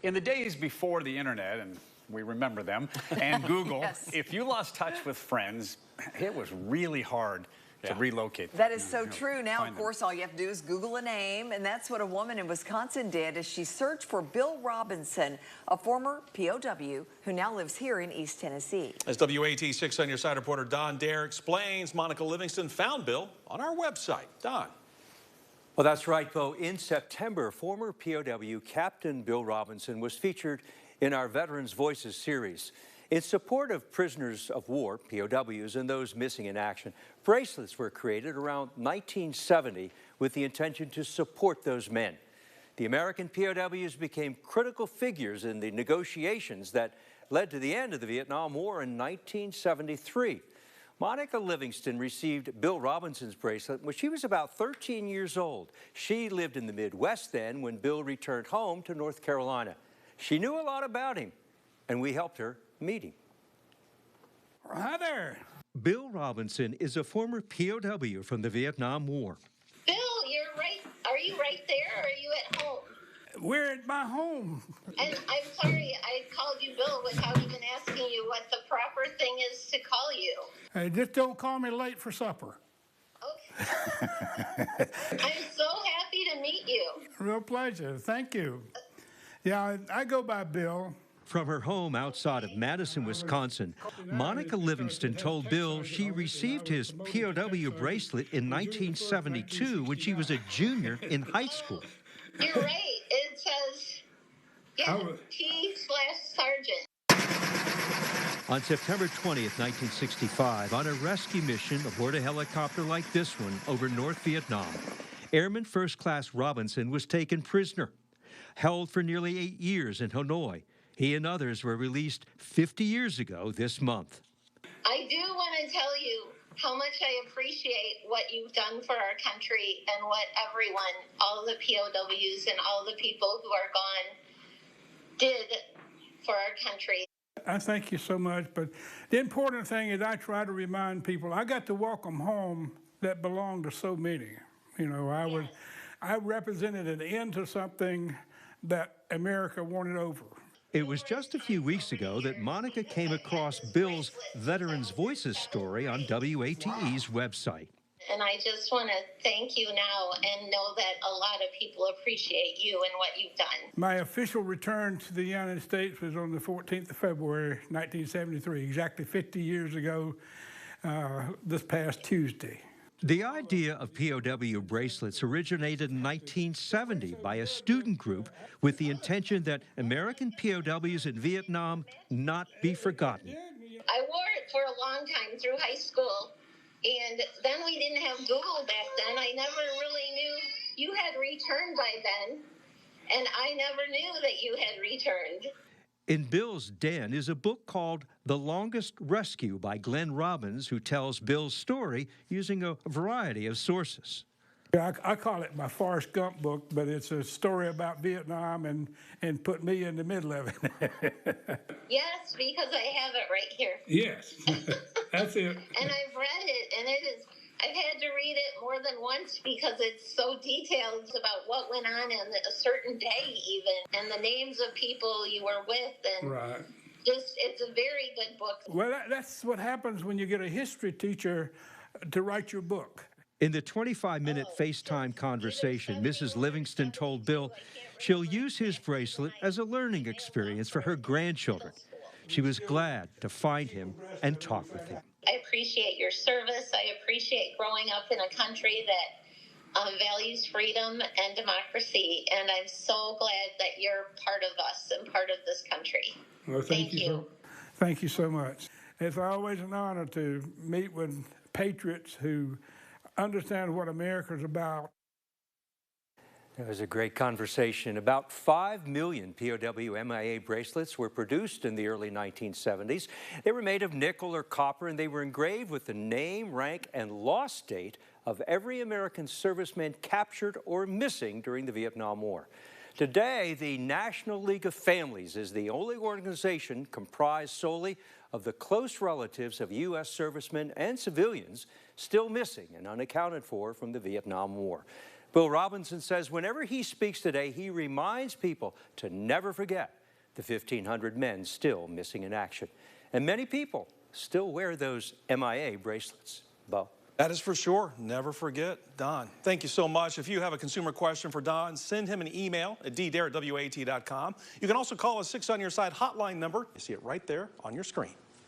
In the days before the internet, and we remember them, and Google, Yes. if you lost touch with friends, it was really hard to relocate them. That is so true. Now, find of them. course, all you have to do is Google a name, and that's what a woman in Wisconsin did as she searched for Bill Robinson, a former POW who now lives here in East Tennessee. As WAT6 On Your Side reporter Don Dare explains, Monica Livingston found Bill on our website. Don. Well, that's right, Bo. In September, former POW Captain Bill Robinson was featured in our Veterans Voices series. In support of prisoners of war, POWs, and those missing in action, bracelets were created around 1970 with the intention to support those men. The American POWs became critical figures in the negotiations that led to the end of the Vietnam War in 1973. Monica Livingston received Bill Robinson's bracelet when she was about 13 years old. She lived in the Midwest then when Bill returned home to North Carolina. She knew a lot about him, and we helped her meet him. Hi there. Bill Robinson is a former POW from the Vietnam War. Bill, you're right. Are you right there or are you at home? We're at my home. And I'm sorry I called you Bill without even asking you what the proper thing is to call you. Hey, just don't call me late for supper. Okay. I'm so happy to meet you. Real pleasure. Thank you. Yeah, I go by Bill. From her home outside of Madison, Wisconsin, Monica Livingston told Bill she received his POW bracelet in 1972 when she was a junior in high school. You're right. It says, T/Sergeant. On September 20th, 1965, on a rescue mission aboard a helicopter like this one over North Vietnam, Airman First Class Robinson was taken prisoner. Held for nearly 8 years in Hanoi, he and others were released 50 years ago this month. I do want to tell you how much I appreciate what you've done for our country and what everyone, all the POWs and all the people who are gone, did for our country. I thank you so much, but the important thing is I try to remind people I got to welcome home that belonged to so many. You know, I represented an end to something that America wanted over. It was just a few weeks ago that Monica came across Bill's Veterans Voices story on WATE's website. And I just want to thank you now and know that a lot of people appreciate you and what you've done. My official return to the United States was on the 14th of February, 1973, exactly 50 years ago, this past Tuesday. The idea of POW bracelets originated in 1970 by a student group with the intention that American POWs in Vietnam not be forgotten. I wore it for a long time through high school, and then we didn't have Google back then. I never really knew you had returned by then, and I never knew that you had returned. In Bill's den is a book called The Longest Rescue by Glenn Robbins, who tells Bill's story using a variety of sources. I call it my Forrest Gump book, but it's a story about Vietnam and put me in the middle of it. Yes, because I have it right here. Yes, that's it. And I've read it, and I've had to read it more than once because it's so detailed about what went on in a certain day even, and the names of people you were with, and right. It's a very good book. Well, that's what happens when you get a history teacher to write your book. In the 25-minute FaceTime conversation, Mrs. Livingston told Bill she'll use his bracelet as a learning experience for her grandchildren. She was glad to find him and talk with him. I appreciate your service. I appreciate growing up in a country that values freedom and democracy, and I'm so glad that you're part of us and part of this country. Well, thank you. Thank you so much. It's always an honor to meet with patriots who understand what America's about. It was a great conversation. About 5 million POW MIA bracelets were produced in the early 1970s. They were made of nickel or copper, and they were engraved with the name, rank, and loss date of every American serviceman captured or missing during the Vietnam War. Today, the National League of Families is the only organization comprised solely of the close relatives of U.S. servicemen and civilians still missing and unaccounted for from the Vietnam War. Bill Robinson says whenever he speaks today, he reminds people to never forget the 1,500 men still missing in action. And many people still wear those MIA bracelets. Bo. That is for sure. Never forget Don. Thank you so much. If you have a consumer question for Don, send him an email at ddare@wat.com. You can also call a 6 on Your Side hotline number. You see it right there on your screen.